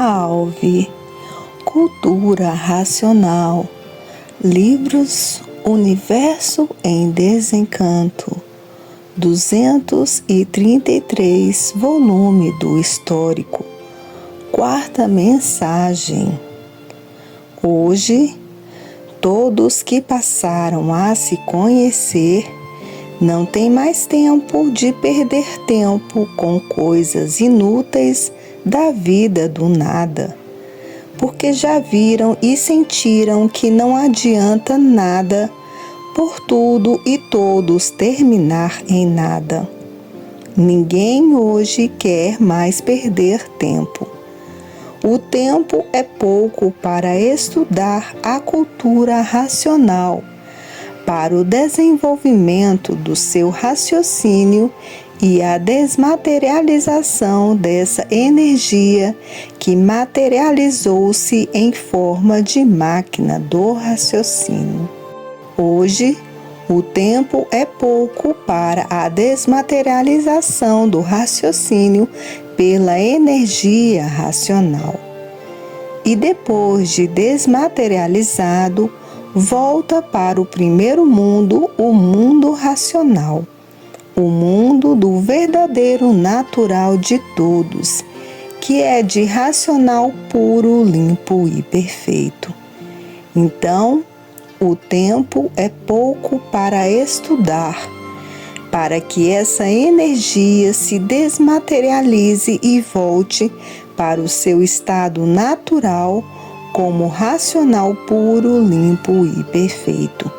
Alve, Cultura Racional, Livros Universo em Desencanto, 233, volume do Histórico, quarta mensagem. Hoje, todos que passaram a se conhecer não têm mais tempo de perder tempo com coisas inúteis da vida do nada, porque já viram e sentiram que não adianta nada por tudo e todos terminar em nada. Ninguém hoje quer mais perder tempo. O tempo é pouco para estudar a cultura racional, para o desenvolvimento do seu raciocínio e a desmaterialização dessa energia que materializou-se em forma de máquina do raciocínio. Hoje, o tempo é pouco para a desmaterialização do raciocínio pela energia racional. E depois de desmaterializado, volta para o primeiro mundo, o mundo racional, o mundo do verdadeiro natural de todos, que é de racional puro, limpo e perfeito. Então, o tempo é pouco para estudar, para que essa energia se desmaterialize e volte para o seu estado natural como racional puro, limpo e perfeito,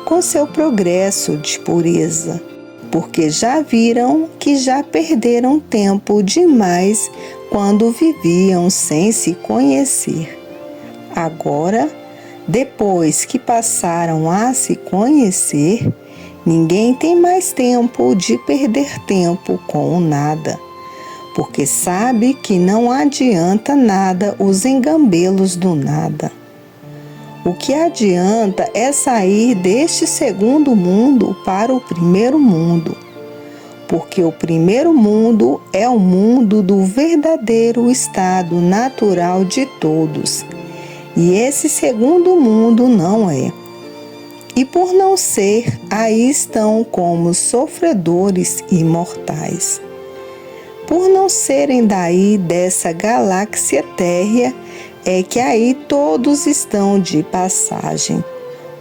com seu progresso de pureza, porque já viram que já perderam tempo demais quando viviam sem se conhecer. Agora, depois que passaram a se conhecer, ninguém tem mais tempo de perder tempo com nada, porque sabe que não adianta nada os engambelos do nada. O que adianta é sair deste segundo mundo para o primeiro mundo, porque o primeiro mundo é o mundo do verdadeiro estado natural de todos, e esse segundo mundo não é. E por não ser, aí estão como sofredores imortais. Por não serem daí dessa galáxia térrea, é que aí todos estão de passagem,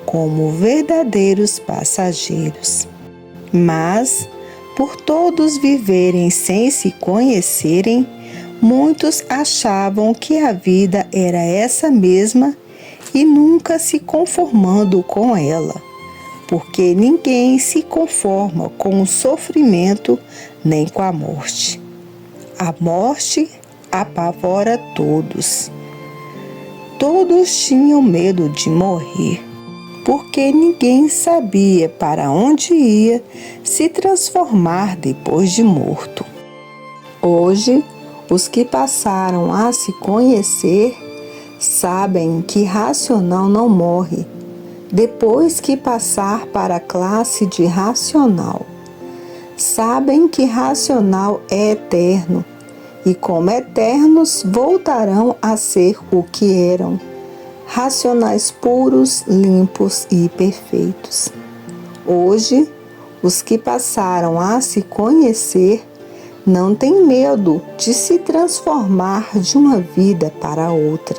como verdadeiros passageiros. Mas, por todos viverem sem se conhecerem, muitos achavam que a vida era essa mesma e nunca se conformando com ela, porque ninguém se conforma com o sofrimento nem com a morte. A morte apavora todos. Todos tinham medo de morrer, porque ninguém sabia para onde ia se transformar depois de morto. Hoje, os que passaram a se conhecer sabem que racional não morre, depois que passar para a classe de racional. Sabem que racional é eterno, e como eternos voltarão a ser o que eram, racionais puros, limpos e perfeitos. Hoje, os que passaram a se conhecer não têm medo de se transformar de uma vida para outra,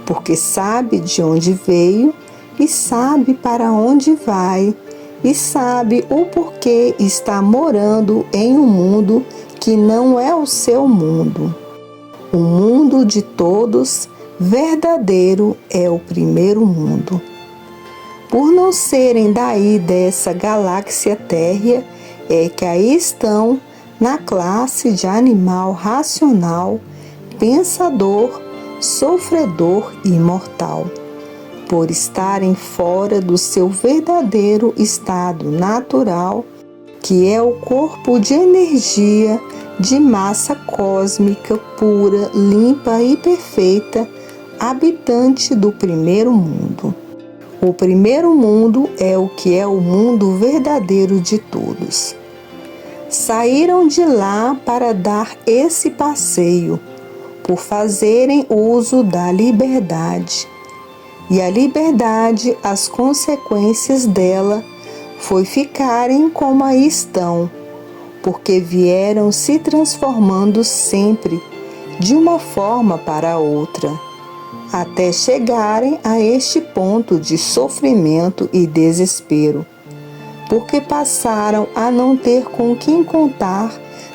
porque sabe de onde veio e sabe para onde vai e sabe o porquê está morando em um mundo que não é o seu mundo. O mundo de todos, verdadeiro, é o primeiro mundo. Por não serem daí dessa galáxia térrea, é que aí estão na classe de animal racional, pensador, sofredor e mortal, por estarem fora do seu verdadeiro estado natural, que é o corpo de energia de massa cósmica pura, limpa e perfeita, habitante do primeiro mundo. O primeiro mundo é o que é o mundo verdadeiro de todos. Saíram de lá para dar esse passeio, por fazerem uso da liberdade. E a liberdade, as consequências dela, foi ficarem como aí estão, porque vieram se transformando sempre de uma forma para outra, até chegarem a este ponto de sofrimento e desespero, porque passaram a não ter com quem contar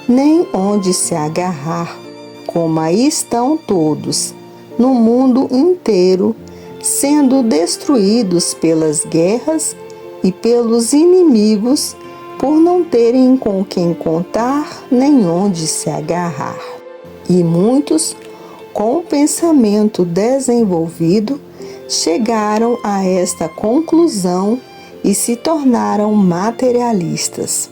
nem onde se agarrar, como aí estão todos, no mundo inteiro, sendo destruídos pelas guerras e pelos inimigos, por não terem com quem contar nem onde se agarrar. E muitos, com o pensamento desenvolvido, chegaram a esta conclusão e se tornaram materialistas.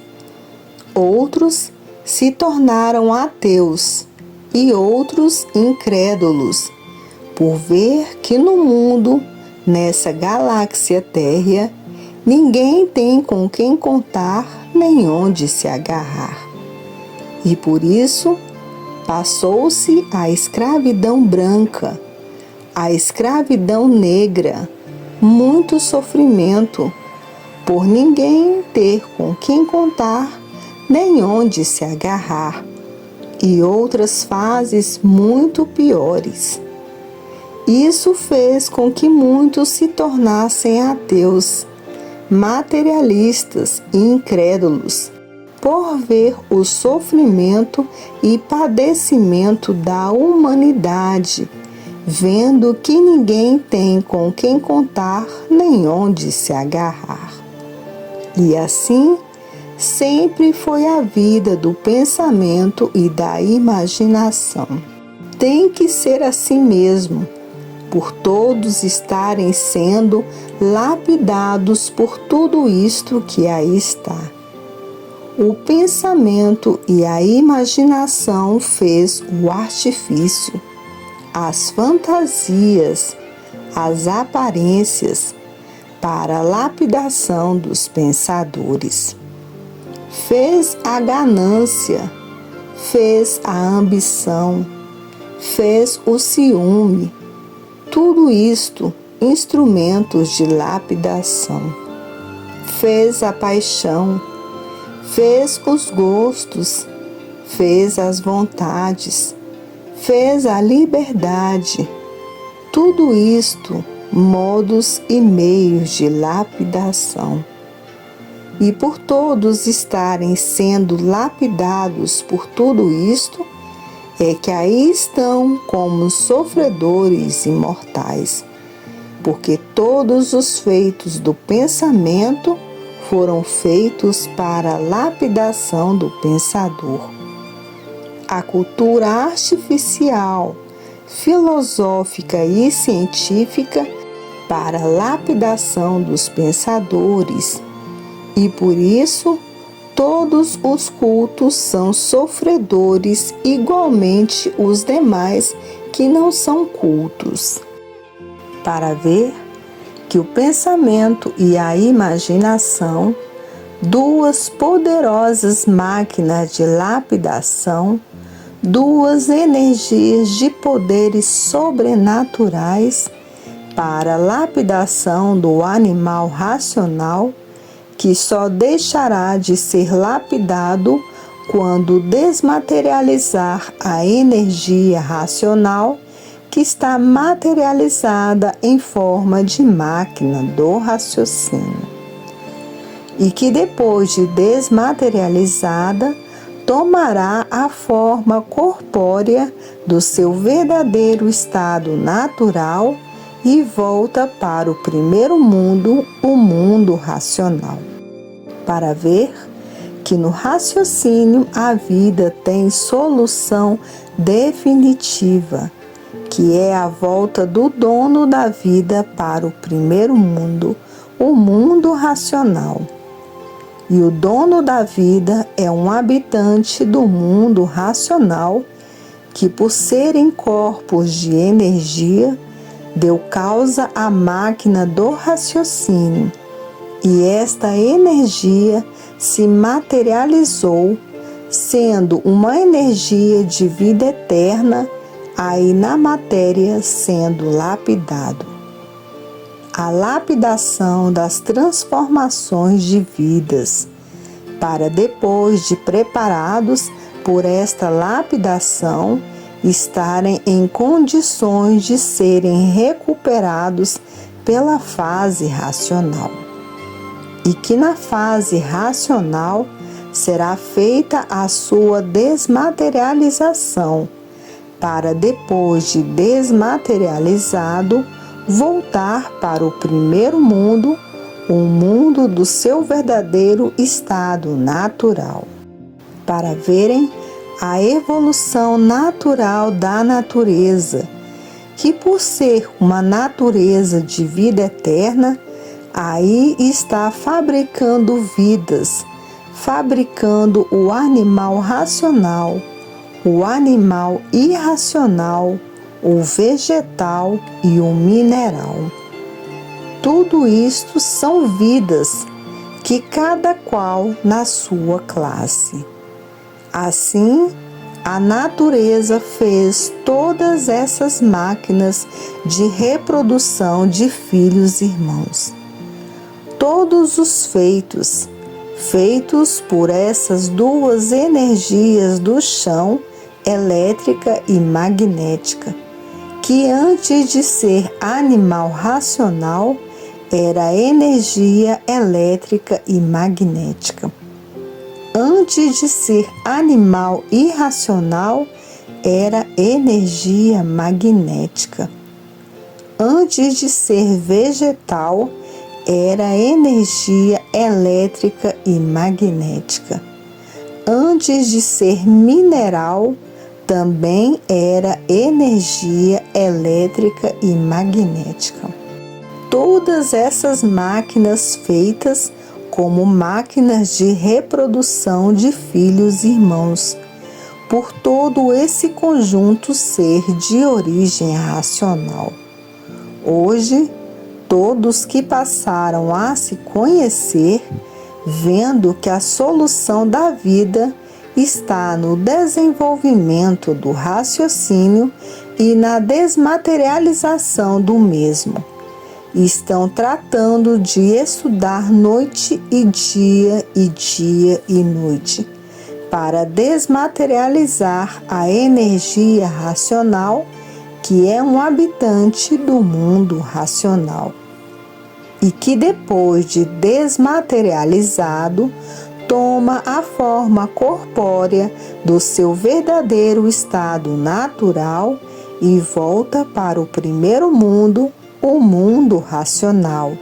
Outros se tornaram ateus e outros incrédulos, por ver que no mundo, nessa galáxia térrea, ninguém tem com quem contar nem onde se agarrar. E por isso, passou-se a escravidão branca, a escravidão negra, muito sofrimento, por ninguém ter com quem contar nem onde se agarrar, e outras fases muito piores. Isso fez com que muitos se tornassem ateus, materialistas e incrédulos, por ver o sofrimento e padecimento da humanidade, vendo que ninguém tem com quem contar nem onde se agarrar. E assim, sempre foi a vida do pensamento e da imaginação. Tem que ser assim mesmo, por todos estarem sendo lapidados por tudo isto que aí está. O pensamento e a imaginação fez o artifício, as fantasias, as aparências, para a lapidação dos pensadores. Fez a ganância, fez a ambição, fez o ciúme, tudo isto instrumentos de lapidação. Fez a paixão, fez os gostos, fez as vontades, fez a liberdade, tudo isto modos e meios de lapidação. E por todos estarem sendo lapidados por tudo isto, é que aí estão como sofredores imortais, porque todos os feitos do pensamento foram feitos para a lapidação do pensador. A cultura artificial, filosófica e científica para a lapidação dos pensadores, e por isso todos os cultos são sofredores, igualmente os demais que não são cultos. Para ver que o pensamento e a imaginação, duas poderosas máquinas de lapidação, duas energias de poderes sobrenaturais para a lapidação do animal racional, que só deixará de ser lapidado quando desmaterializar a energia racional que está materializada em forma de máquina do raciocínio, e que depois de desmaterializada tomará a forma corpórea do seu verdadeiro estado natural e volta para o primeiro mundo, o mundo racional, para ver que no raciocínio a vida tem solução definitiva, que é a volta do dono da vida para o primeiro mundo, o mundo racional. E o dono da vida é um habitante do mundo racional que, por serem corpos de energia, deu causa à máquina do raciocínio, e esta energia se materializou, sendo uma energia de vida eterna, aí na matéria sendo lapidado. A lapidação das transformações de vidas, para depois de preparados por esta lapidação, estarem em condições de serem recuperados pela fase racional. E que na fase racional será feita a sua desmaterialização, para depois de desmaterializado, voltar para o primeiro mundo, o mundo do seu verdadeiro estado natural, para verem a evolução natural da natureza, que por ser uma natureza de vida eterna, aí está fabricando vidas, fabricando o animal racional, o animal irracional, o vegetal e o mineral. Tudo isto são vidas que cada qual na sua classe. Assim, a natureza fez todas essas máquinas de reprodução de filhos e irmãos. Todos os feitos por essas duas energias do chão, elétrica e magnética, que antes de ser animal racional, era energia elétrica e magnética. Antes de ser animal irracional, era energia magnética. Antes de ser vegetal, era energia elétrica e magnética. Antes de ser mineral, também era energia elétrica e magnética. Todas essas máquinas feitas como máquinas de reprodução de filhos e irmãos, por todo esse conjunto ser de origem racional. Hoje, todos que passaram a se conhecer, vendo que a solução da vida está no desenvolvimento do raciocínio e na desmaterialização do mesmo, estão tratando de estudar noite e dia e noite, para desmaterializar a energia racional, que é um habitante do mundo racional, e que depois de desmaterializado, toma a forma corpórea do seu verdadeiro estado natural e volta para o primeiro mundo, o mundo racional,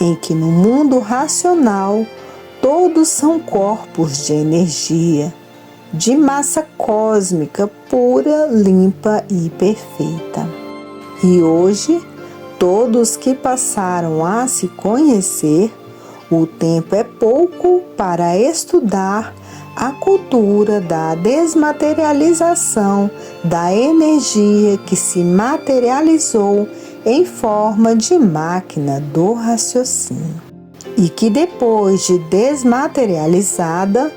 em que no mundo racional todos são corpos de energia, de massa cósmica pura, limpa e perfeita. E hoje, todos que passaram a se conhecer, o tempo é pouco para estudar a cultura da desmaterialização da energia que se materializou em forma de máquina do raciocínio, e que depois de desmaterializada,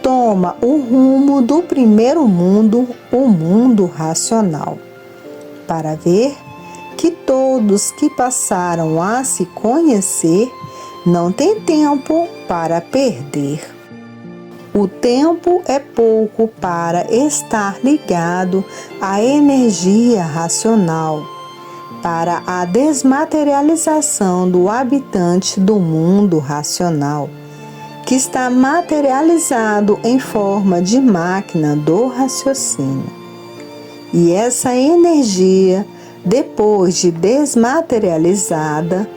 toma o rumo do primeiro mundo, o mundo racional, para ver que todos que passaram a se conhecer não têm tempo para perder. O tempo é pouco para estar ligado à energia racional, para a desmaterialização do habitante do mundo racional, que está materializado em forma de máquina do raciocínio. E essa energia, depois de desmaterializada,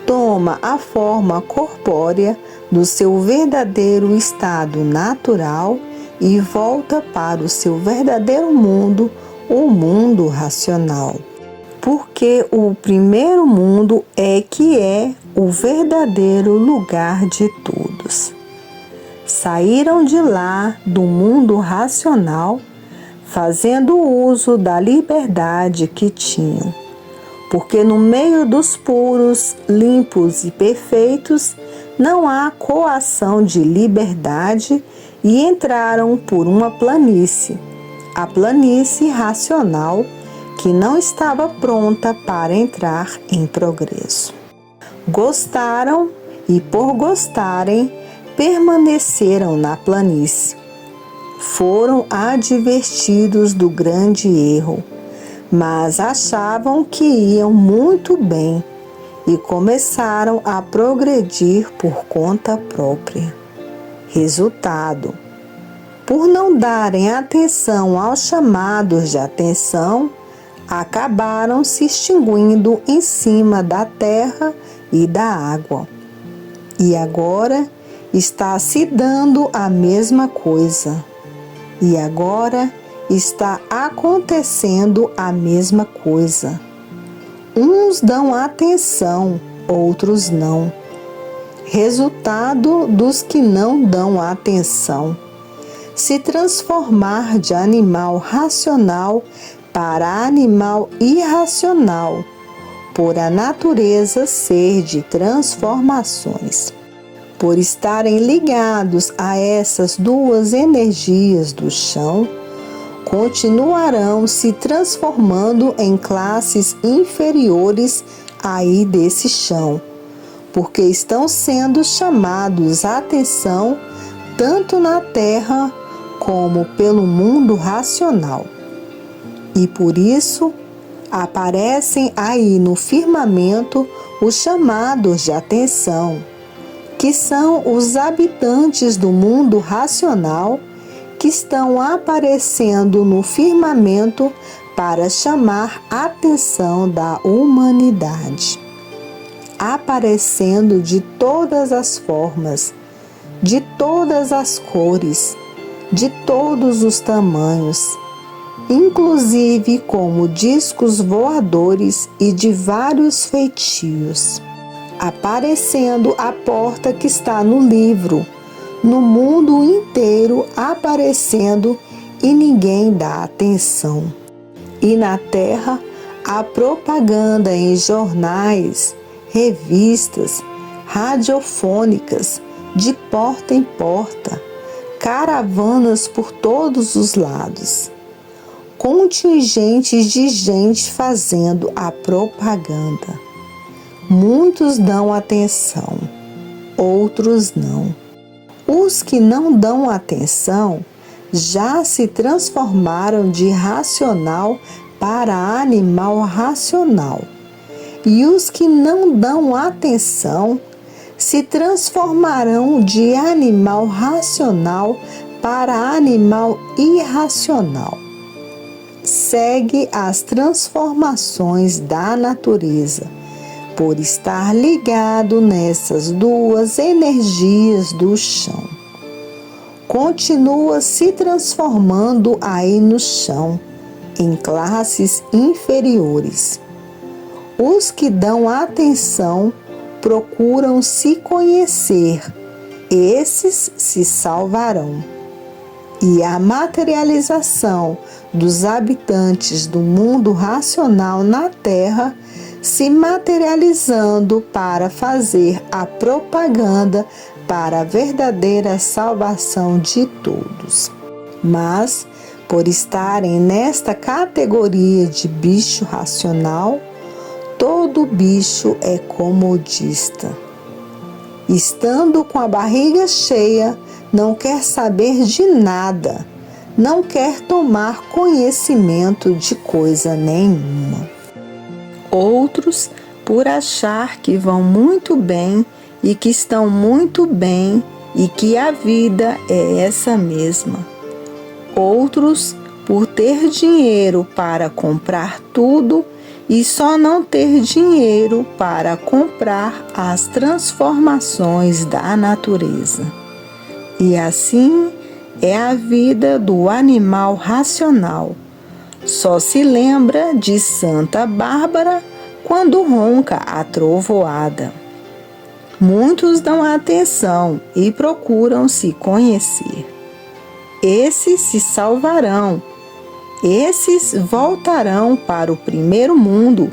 toma a forma corpórea do seu verdadeiro estado natural e volta para o seu verdadeiro mundo, o mundo racional. Porque o primeiro mundo é que é o verdadeiro lugar de todos. Saíram de lá do mundo racional, fazendo uso da liberdade que tinham, porque no meio dos puros, limpos e perfeitos não há coação de liberdade, e entraram por uma planície, a planície racional que não estava pronta para entrar em progresso. Gostaram e, por gostarem, permaneceram na planície. Foram advertidos do grande erro, mas achavam que iam muito bem e começaram a progredir por conta própria. Resultado: por não darem atenção aos chamados de atenção, acabaram se extinguindo em cima da terra e da água. E agora está se dando a mesma coisa. E agora está acontecendo a mesma coisa. Uns dão atenção, outros não. Resultado dos que não dão atenção: se transformar de animal racional para animal irracional, por a natureza ser de transformações. Por estarem ligados a essas duas energias do chão, continuarão se transformando em classes inferiores aí desse chão, porque estão sendo chamados a atenção tanto na Terra como pelo mundo racional. E por isso aparecem aí no firmamento os chamados de atenção, que são os habitantes do mundo racional que estão aparecendo no firmamento para chamar a atenção da humanidade. Aparecendo de todas as formas, de todas as cores, de todos os tamanhos, inclusive como discos voadores e de vários feitios. Aparecendo a porta que está no livro, no mundo inteiro aparecendo e ninguém dá atenção. E na Terra, a propaganda em jornais, revistas, radiofônicas, de porta em porta, caravanas por todos os lados, contingentes de gente fazendo a propaganda. Muitos dão atenção, outros não. Os que não dão atenção já se transformaram de racional para animal racional. E os que não dão atenção se transformarão de animal racional para animal irracional. Segue as transformações da natureza, por estar ligado nessas duas energias do chão. Continua se transformando aí no chão, em classes inferiores. Os que dão atenção procuram se conhecer, esses se salvarão. E a materialização dos habitantes do mundo racional na Terra se materializando para fazer a propaganda para a verdadeira salvação de todos. Mas, por estarem nesta categoria de bicho racional, todo bicho é comodista. Estando com a barriga cheia, não quer saber de nada, não quer tomar conhecimento de coisa nenhuma. Outros, por achar que vão muito bem e que estão muito bem e que a vida é essa mesma. Outros, por ter dinheiro para comprar tudo e só não ter dinheiro para comprar as transformações da natureza. E assim é a vida do animal racional. Só se lembra de Santa Bárbara quando ronca a trovoada. Muitos dão atenção e procuram se conhecer. Esses se salvarão. Esses voltarão para o primeiro mundo,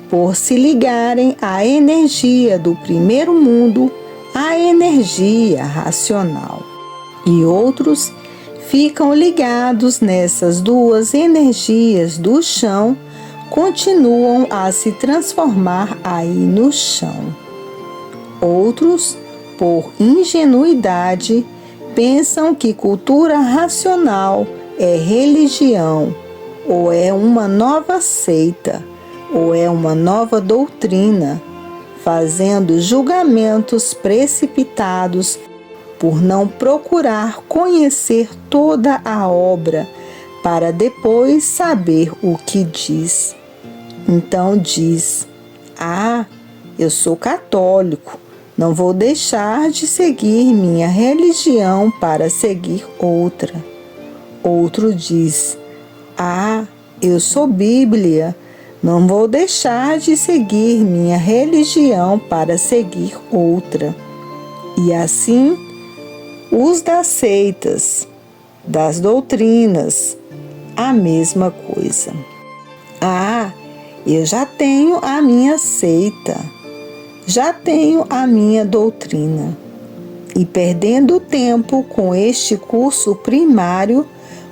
por se ligarem à energia do primeiro mundo, à energia racional. E outros ficam ligados nessas duas energias do chão, continuam a se transformar aí no chão. Outros, por ingenuidade, pensam que cultura racional é religião, ou é uma nova seita, ou é uma nova doutrina, fazendo julgamentos precipitados por não procurar conhecer toda a obra para depois saber o que diz. Então diz: eu sou católico, não vou deixar de seguir minha religião para seguir outra. Outro diz: eu sou Bíblia, não vou deixar de seguir minha religião para seguir outra. E assim, os das seitas, das doutrinas, a mesma coisa. Eu já tenho a minha seita, já tenho a minha doutrina. E perdendo tempo com este curso primário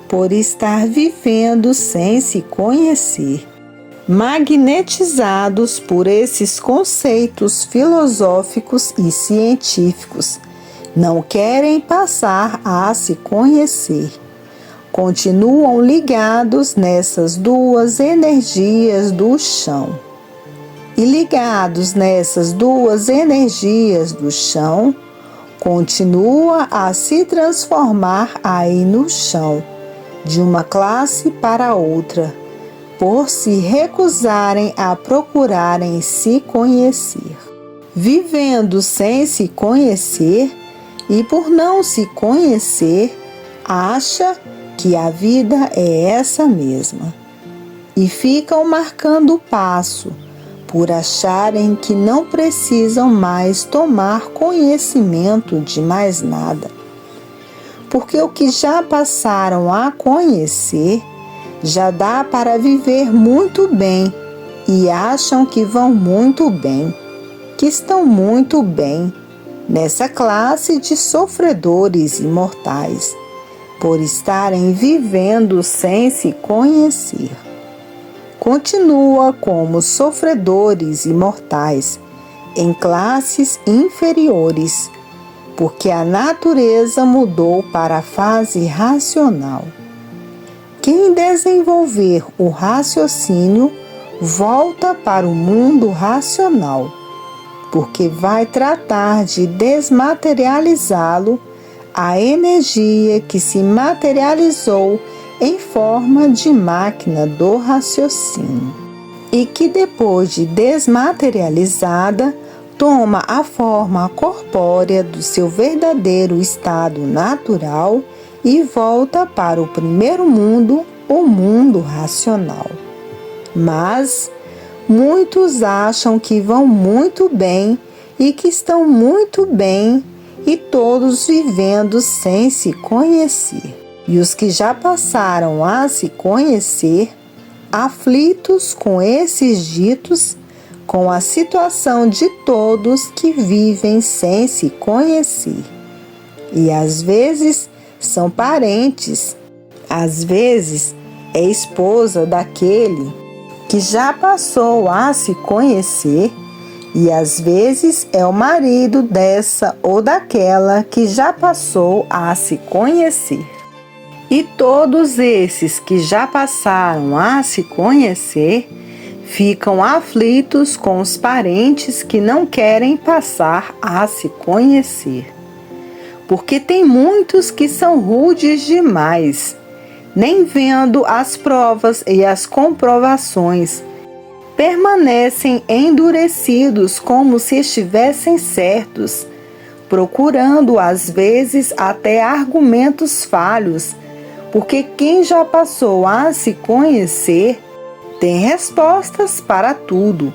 por estar vivendo sem se conhecer, magnetizados por esses conceitos filosóficos e científicos, não querem passar a se conhecer. Continuam ligados nessas duas energias do chão. E ligados nessas duas energias do chão, continua a se transformar aí no chão, de uma classe para outra, por se recusarem a procurarem se conhecer. Vivendo sem se conhecer e por não se conhecer, acha que a vida é essa mesma. E ficam marcando o passo, por acharem que não precisam mais tomar conhecimento de mais nada. Porque o que já passaram a conhecer já dá para viver muito bem e acham que vão muito bem, que estão muito bem nessa classe de sofredores imortais, por estarem vivendo sem se conhecer. Continua como sofredores imortais em classes inferiores, porque a natureza mudou para a fase racional. Quem desenvolver o raciocínio volta para o mundo racional, porque vai tratar de desmaterializá-lo, a energia que se materializou em forma de máquina do raciocínio, e que depois de desmaterializada, toma a forma corpórea do seu verdadeiro estado natural e volta para o primeiro mundo, o mundo racional. Mas muitos acham que vão muito bem e que estão muito bem, e todos vivendo sem se conhecer. E os que já passaram a se conhecer, aflitos com esses ditos, com a situação de todos que vivem sem se conhecer. E às vezes são parentes, às vezes é esposa daquele que já passou a se conhecer, e às vezes é o marido dessa ou daquela que já passou a se conhecer. E todos esses que já passaram a se conhecer ficam aflitos com os parentes que não querem passar a se conhecer. Porque tem muitos que são rudes demais, nem vendo as provas e as comprovações, permanecem endurecidos como se estivessem certos, procurando às vezes até argumentos falhos, porque quem já passou a se conhecer tem respostas para tudo,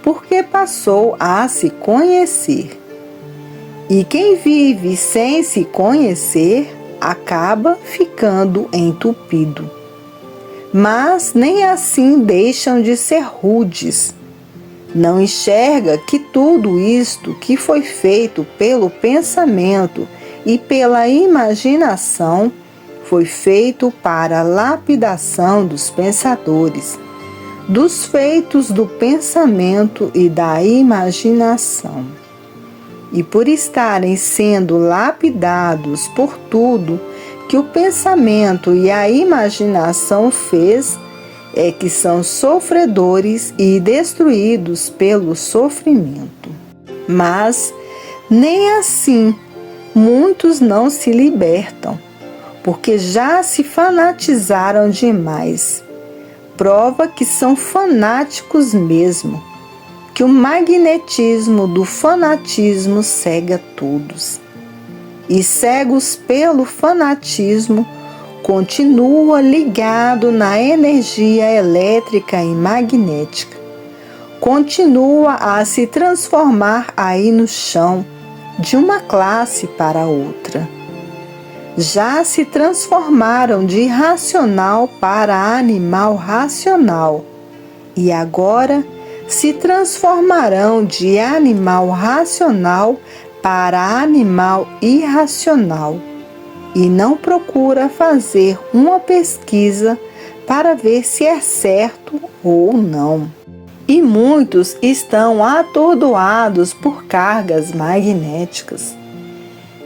porque passou a se conhecer. E quem vive sem se conhecer acaba ficando entupido. Mas nem assim deixam de ser rudes. Não enxerga que tudo isto que foi feito pelo pensamento e pela imaginação foi feito para a lapidação dos pensadores, dos feitos do pensamento e da imaginação. E por estarem sendo lapidados por tudo que o pensamento e a imaginação fez, é que são sofredores e destruídos pelo sofrimento. Mas nem assim muitos não se libertam, porque já se fanatizaram demais. Prova que são fanáticos mesmo, que o magnetismo do fanatismo cega todos. E cegos pelo fanatismo, continua ligado na energia elétrica e magnética. Continua a se transformar aí no chão, de uma classe para outra. Já se transformaram de racional para animal racional, e agora se transformarão de animal racional para animal irracional, e não procura fazer uma pesquisa para ver se é certo ou não. E muitos estão atordoados por cargas magnéticas.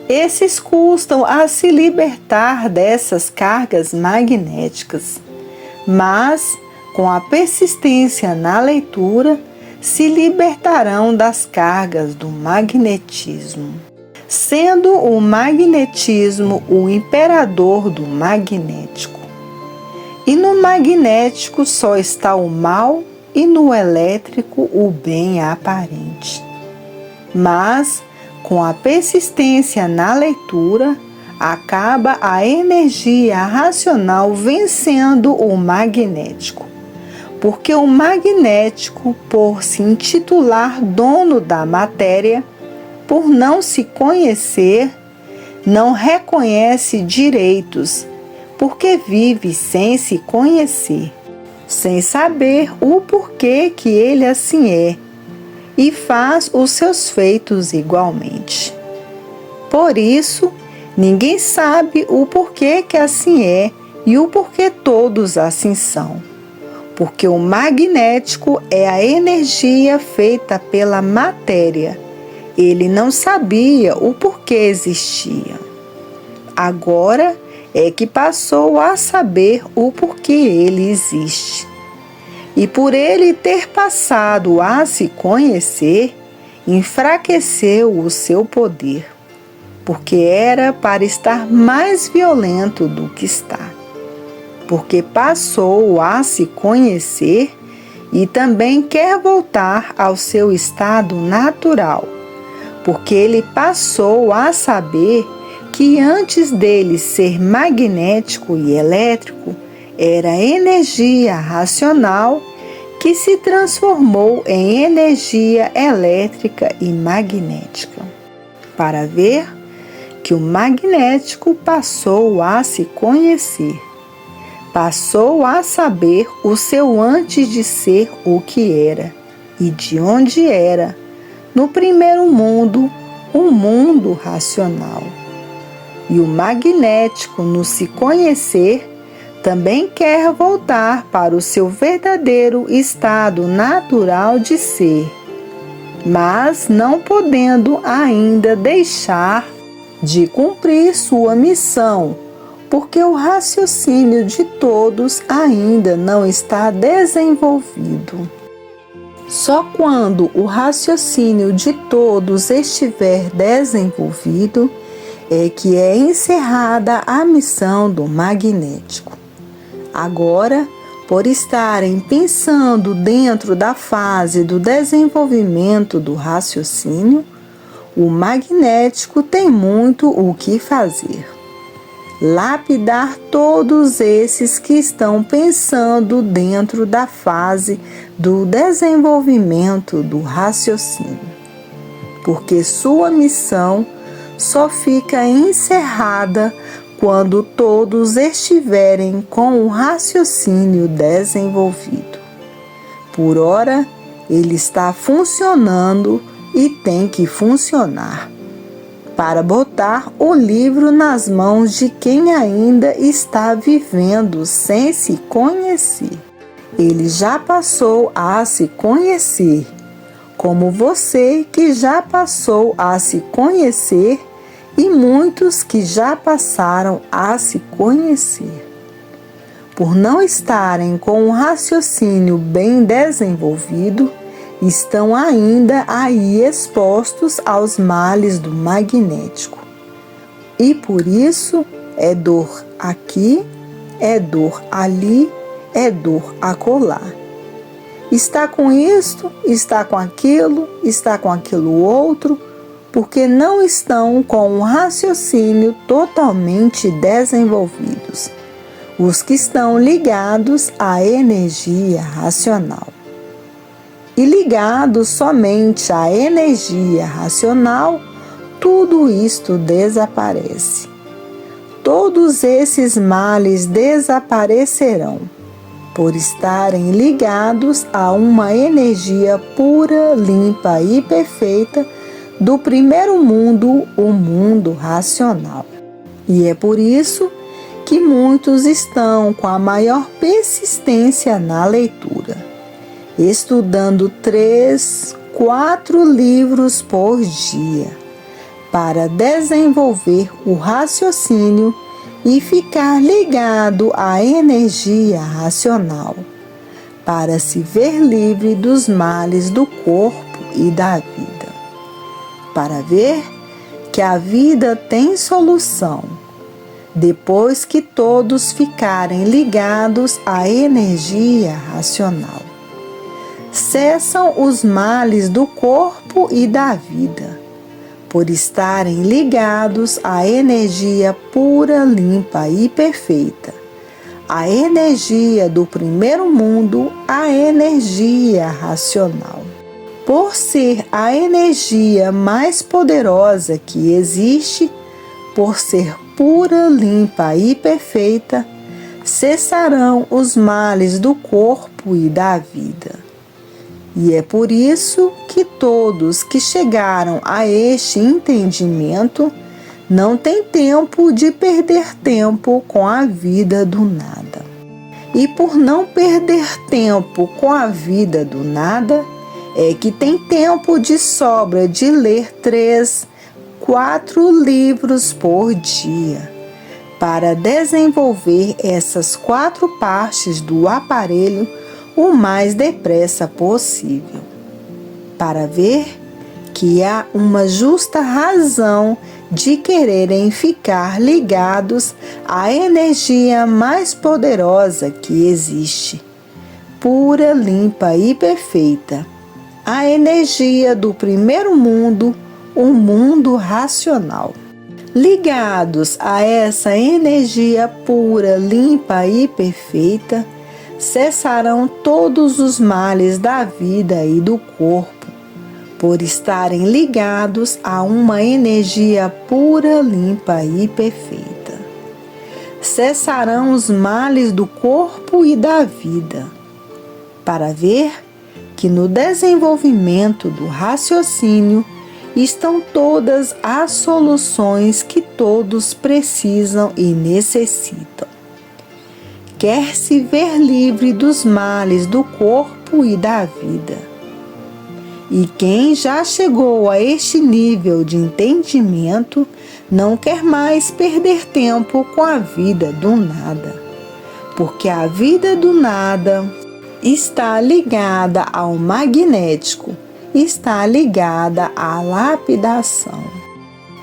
Esses custam a se libertar dessas cargas magnéticas, mas, com a persistência na leitura, se libertarão das cargas do magnetismo. Sendo o magnetismo o imperador do magnético. E no magnético só está o mal e no elétrico o bem aparente. Mas, com a persistência na leitura, acaba a energia racional vencendo o magnético. Porque o magnético, por se intitular dono da matéria, por não se conhecer, não reconhece direitos, porque vive sem se conhecer, sem saber o porquê que ele assim é, e faz os seus feitos igualmente. Por isso, ninguém sabe o porquê que assim é e o porquê todos assim são. Porque o magnético é a energia feita pela matéria. Ele não sabia o porquê existia. Agora é que passou a saber o porquê ele existe. E por ele ter passado a se conhecer, enfraqueceu o seu poder, porque era para estar mais violento do que está. Porque passou a se conhecer e também quer voltar ao seu estado natural, porque ele passou a saber que antes dele ser magnético e elétrico, era energia racional que se transformou em energia elétrica e magnética. Para ver que o magnético passou a se conhecer, passou a saber o seu antes de ser o que era e de onde era, no primeiro mundo, o mundo racional. E o magnético, no se conhecer, também quer voltar para o seu verdadeiro estado natural de ser, mas não podendo ainda deixar de cumprir sua missão, porque o raciocínio de todos ainda não está desenvolvido. Só quando o raciocínio de todos estiver desenvolvido é que é encerrada a missão do magnético. Agora, por estarem pensando dentro da fase do desenvolvimento do raciocínio, o magnético tem muito o que fazer. Lapidar todos esses que estão pensando dentro da fase do desenvolvimento do raciocínio, porque sua missão só fica encerrada quando todos estiverem com o raciocínio desenvolvido. Por ora, ele está funcionando e tem que funcionar, para botar o livro nas mãos de quem ainda está vivendo sem se conhecer. Ele já passou a se conhecer, como você que já passou a se conhecer e muitos que já passaram a se conhecer. Por não estarem com um raciocínio bem desenvolvido, estão ainda aí expostos aos males do magnético. E por isso é dor aqui, é dor ali, é dor acolá. Está com isto, está com aquilo outro, porque não estão com um raciocínio totalmente desenvolvidos. Os que estão ligados à energia racional. E ligados somente à energia racional, tudo isto desaparece. Todos esses males desaparecerão, por estarem ligados a uma energia pura, limpa e perfeita do primeiro mundo, o mundo racional. E é por isso que muitos estão com a maior persistência na leitura, estudando 3, 4 livros por dia, para desenvolver o raciocínio e ficar ligado à energia racional, para se ver livre dos males do corpo e da vida, para ver que a vida tem solução, depois que todos ficarem ligados à energia racional. Cessam os males do corpo e da vida, por estarem ligados à energia pura, limpa e perfeita, a energia do primeiro mundo, a energia racional. Por ser a energia mais poderosa que existe, por ser pura, limpa e perfeita, cessarão os males do corpo e da vida. E é por isso que todos que chegaram a este entendimento não têm tempo de perder tempo com a vida do nada. E por não perder tempo com a vida do nada, é que tem tempo de sobra de ler 3, 4 livros por dia, para desenvolver essas 4 partes do aparelho o mais depressa possível, para ver que há uma justa razão de quererem ficar ligados à energia mais poderosa que existe, pura, limpa e perfeita, a energia do primeiro mundo, o mundo racional. Ligados a essa energia pura, limpa e perfeita, cessarão todos os males da vida e do corpo, por estarem ligados a uma energia pura, limpa e perfeita. Cessarão os males do corpo e da vida, para ver que no desenvolvimento do raciocínio estão todas as soluções que todos precisam e necessitam. Quer se ver livre dos males do corpo e da vida. E quem já chegou a este nível de entendimento não quer mais perder tempo com a vida do nada, porque a vida do nada está ligada ao magnético, está ligada à lapidação.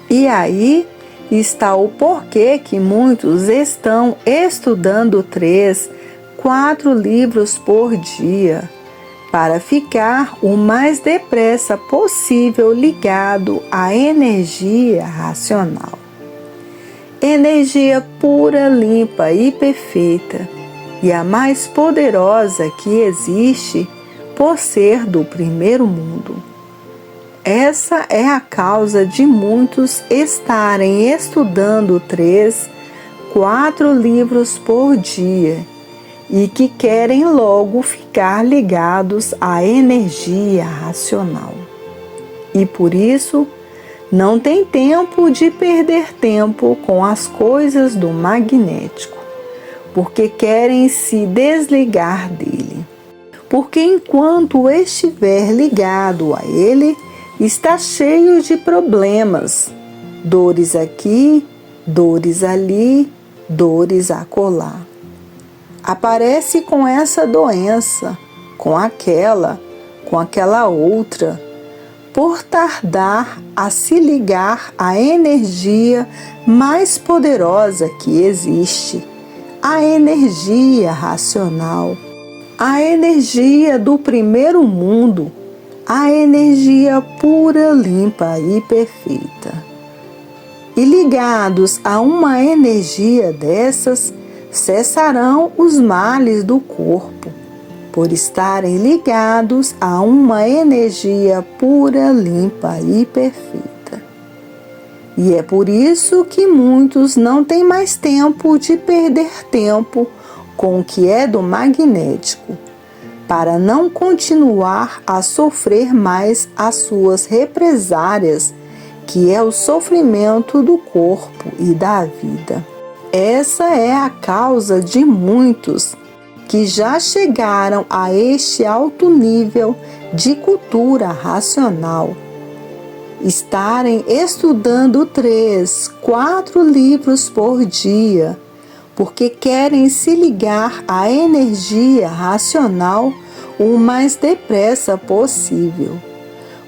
E aí está o porquê que muitos estão estudando 3, 4 livros por dia, para ficar o mais depressa possível ligado à energia racional. Energia pura, limpa e perfeita, e a mais poderosa que existe por ser do primeiro mundo. Essa é a causa de muitos estarem estudando 3, 4 livros por dia e que querem logo ficar ligados à energia racional. E por isso não têm tempo de perder tempo com as coisas do magnético, porque querem se desligar dele. Porque enquanto estiver ligado a ele, está cheio de problemas, dores aqui, dores ali, dores acolá. Aparece com essa doença, com aquela outra, por tardar a se ligar à energia mais poderosa que existe, a energia racional, a energia do primeiro mundo, a energia pura, limpa e perfeita. E ligados a uma energia dessas, cessarão os males do corpo, por estarem ligados a uma energia pura, limpa e perfeita. E é por isso que muitos não têm mais tempo de perder tempo com o que é do magnético, para não continuar a sofrer mais as suas represárias, que é o sofrimento do corpo e da vida. Essa é a causa de muitos que já chegaram a este alto nível de cultura racional, estarem estudando 3, 4 livros por dia, porque querem se ligar à energia racional o mais depressa possível,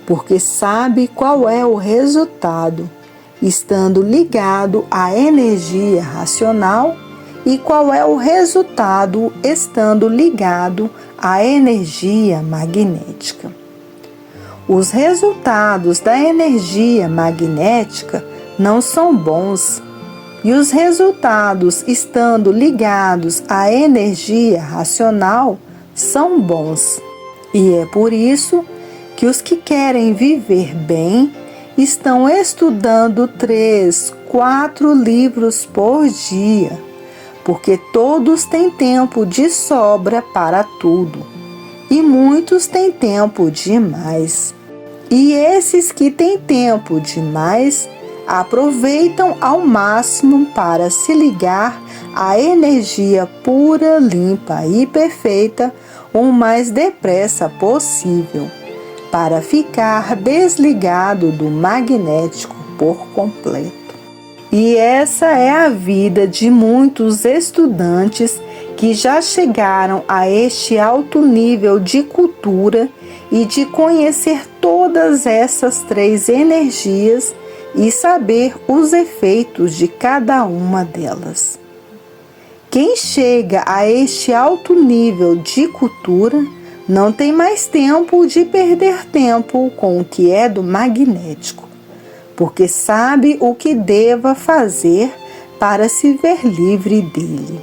porque sabe qual é o resultado, estando ligado à energia racional, e qual é o resultado estando ligado à energia magnética. Os resultados da energia magnética não são bons, e os resultados estando ligados à energia racional são bons. E é por isso que os que querem viver bem estão estudando 3, 4 livros por dia, porque todos têm tempo de sobra para tudo, e muitos têm tempo demais. E esses que têm tempo demais aproveitam ao máximo para se ligar à energia pura, limpa e perfeita o mais depressa possível, para ficar desligado do magnético por completo. E essa é a vida de muitos estudantes que já chegaram a este alto nível de cultura e de conhecer todas essas 3 energias e saber os efeitos de cada uma delas. Quem chega a este alto nível de cultura não tem mais tempo de perder tempo com o que é do magnético, porque sabe o que deva fazer para se ver livre dele.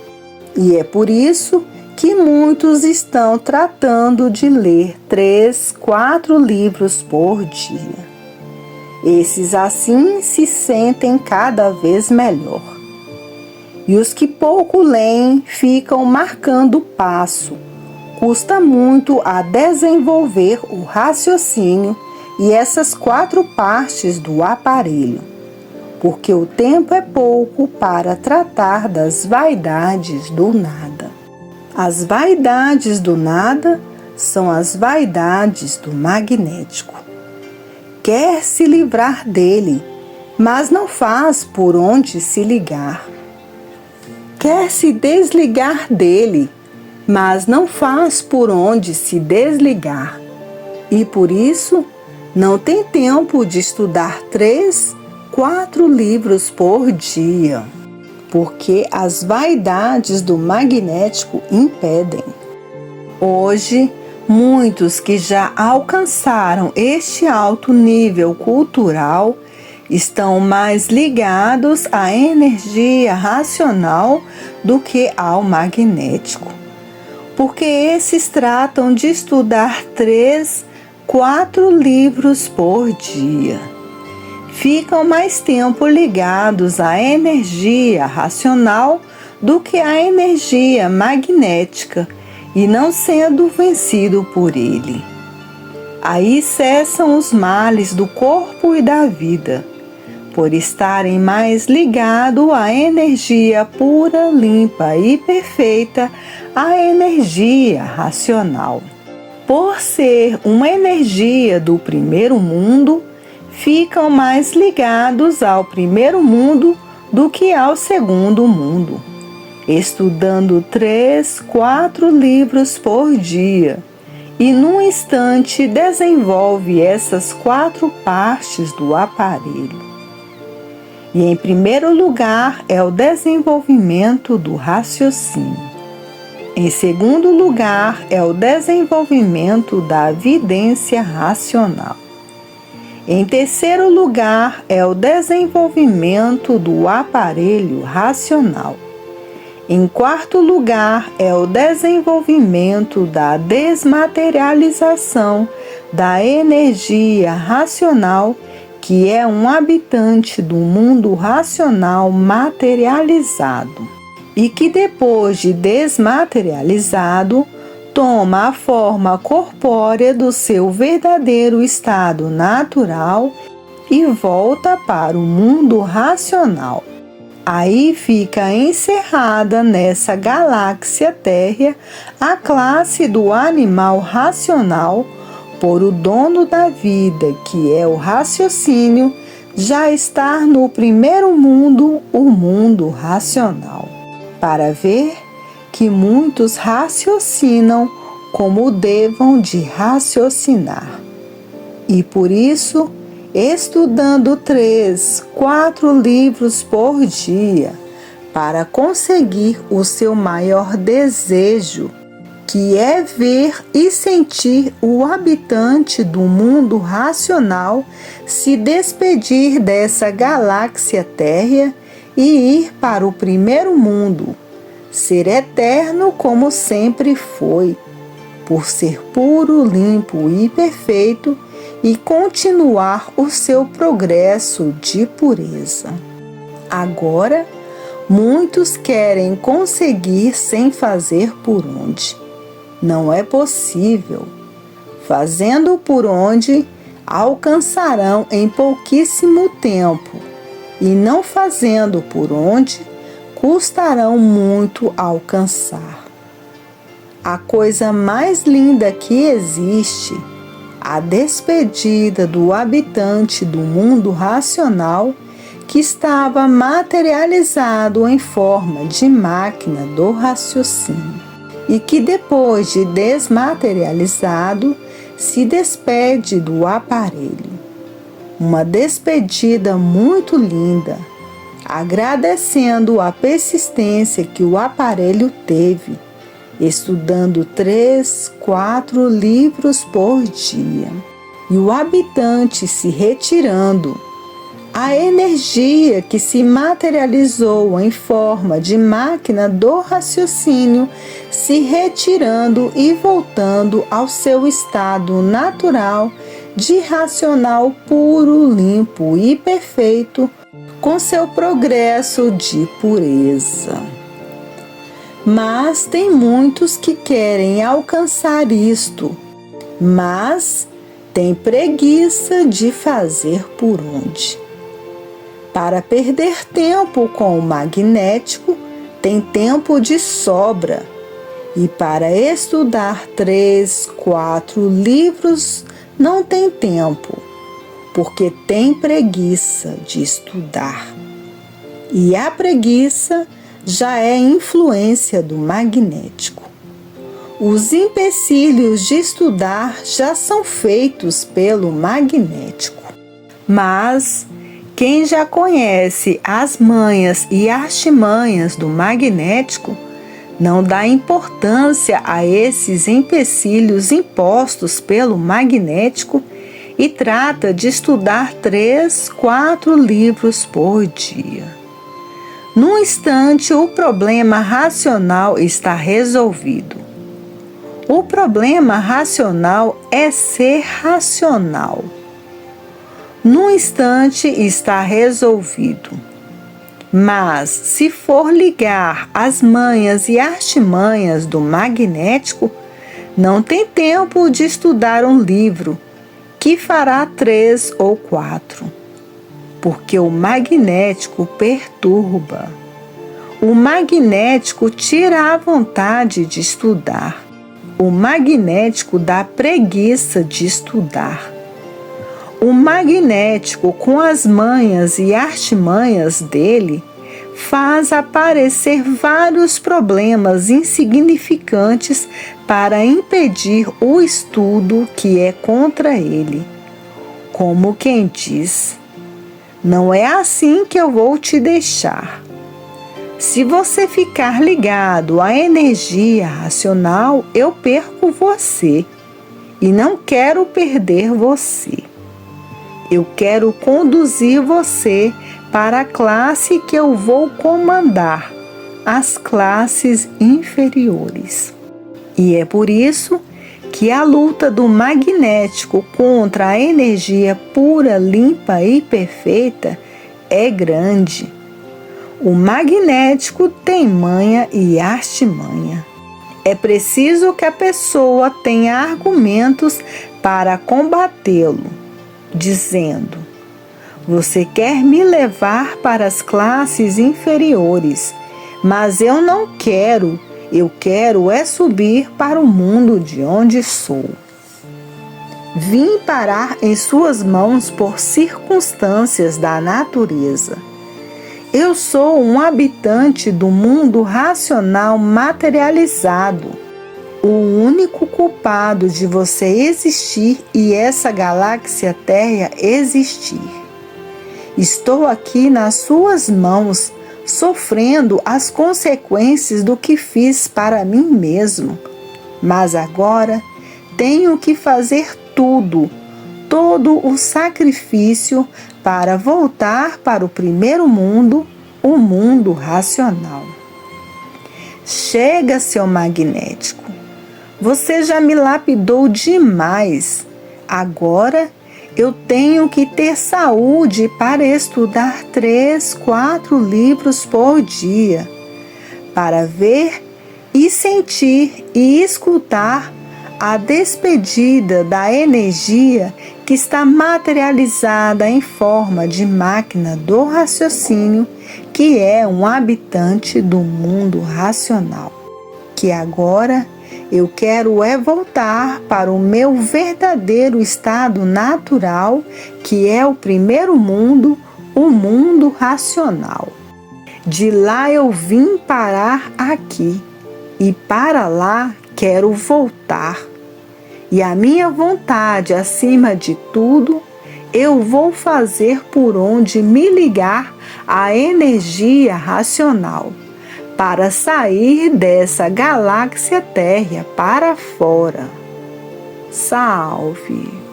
E é por isso que muitos estão tratando de ler 3, 4 livros por dia. Esses assim se sentem cada vez melhor. E os que pouco leem ficam marcando passo. Custa muito a desenvolver o raciocínio e essas 4 partes do aparelho, porque o tempo é pouco para tratar das vaidades do nada. As vaidades do nada são as vaidades do magnético. Quer se livrar dele, mas não faz por onde se ligar. Quer se desligar dele, mas não faz por onde se desligar. E por isso, não tem tempo de estudar 3, 4 livros por dia, porque as vaidades do magnético impedem. Hoje, muitos que já alcançaram este alto nível cultural estão mais ligados à energia racional do que ao magnético, porque esses tratam de estudar 3, 4 livros por dia. Ficam mais tempo ligados à energia racional do que à energia magnética e não sendo vencido por ele. Aí cessam os males do corpo e da vida, por estarem mais ligados à energia pura, limpa e perfeita, à energia racional. Por ser uma energia do primeiro mundo, ficam mais ligados ao primeiro mundo do que ao segundo mundo, estudando 3, 4 livros por dia, e num instante desenvolve essas 4 partes do aparelho. E em primeiro lugar é o desenvolvimento do raciocínio. Em segundo lugar é o desenvolvimento da vidência racional. Em terceiro lugar é o desenvolvimento do aparelho racional. Em quarto lugar é o desenvolvimento da desmaterialização da energia racional, que é um habitante do mundo racional materializado e que depois de desmaterializado toma a forma corpórea do seu verdadeiro estado natural e volta para o mundo racional. Aí fica encerrada nessa galáxia térrea a classe do animal racional, por o dono da vida, que é o raciocínio, já estar no primeiro mundo, o mundo racional, para ver que muitos raciocinam como devam de raciocinar. E por isso, estudando 3, 4 livros por dia, para conseguir o seu maior desejo, que é ver e sentir o habitante do mundo racional se despedir dessa galáxia térrea e ir para o primeiro mundo, ser eterno como sempre foi, por ser puro, limpo e perfeito, e continuar o seu progresso de pureza. Agora, muitos querem conseguir sem fazer por onde. Não é possível. Fazendo por onde, alcançarão em pouquíssimo tempo, e não fazendo por onde, custarão muito alcançar. A coisa mais linda que existe, a despedida do habitante do mundo racional que estava materializado em forma de máquina do raciocínio e que depois de desmaterializado se despede do aparelho. Uma despedida muito linda, agradecendo a persistência que o aparelho teve, estudando 3, 4 livros por dia, e o habitante se retirando, a energia que se materializou em forma de máquina do raciocínio se retirando e voltando ao seu estado natural de racional puro, limpo e perfeito, com seu progresso de pureza. Mas tem muitos que querem alcançar isto, mas têm preguiça de fazer por onde. Para perder tempo com o magnético, tem tempo de sobra. E para estudar 3, 4 livros, não tem tempo, porque tem preguiça de estudar. E a preguiça já é influência do magnético. Os empecilhos de estudar já são feitos pelo magnético. Mas quem já conhece as manhas e artimanhas do magnético não dá importância a esses empecilhos impostos pelo magnético e trata de estudar 3, 4 livros por dia. Num instante, o problema racional está resolvido. O problema racional é ser racional. Num instante está resolvido. Mas, se for ligar as manhas e artimanhas do magnético, não tem tempo de estudar um livro, que fará 3 ou 4, porque o magnético perturba. O magnético tira a vontade de estudar. O magnético dá preguiça de estudar. O magnético, com as manhas e artimanhas dele, faz aparecer vários problemas insignificantes para impedir o estudo que é contra ele. Como quem diz: não é assim que eu vou te deixar. Se você ficar ligado à energia racional, eu perco você. E não quero perder você. Eu quero conduzir você para a classe que eu vou comandar, as classes inferiores. E é por isso que a luta do magnético contra a energia pura, limpa e perfeita é grande. O magnético tem manha e artimanha. É preciso que a pessoa tenha argumentos para combatê-lo, dizendo: você quer me levar para as classes inferiores, mas eu não quero. Eu quero é subir para o mundo de onde sou. Vim parar em suas mãos por circunstâncias da natureza. Eu sou um habitante do mundo racional materializado, o único culpado de você existir e essa galáxia Terra existir. Estou aqui nas suas mãos, sofrendo as consequências do que fiz para mim mesmo. Mas agora tenho que fazer todo o sacrifício para voltar para o primeiro mundo, o mundo racional. Chega, seu magnético. Você já me lapidou demais. Agora eu tenho que ter saúde para estudar 3, 4 livros por dia, para ver e sentir e escutar a despedida da energia que está materializada em forma de máquina do raciocínio, que é um habitante do mundo racional. Que agora eu quero é voltar para o meu verdadeiro estado natural, que é o primeiro mundo, o mundo racional. De lá eu vim parar aqui, e para lá quero voltar. E a minha vontade, acima de tudo, eu vou fazer por onde me ligar à energia racional, para sair dessa galáxia Terra para fora. Salve!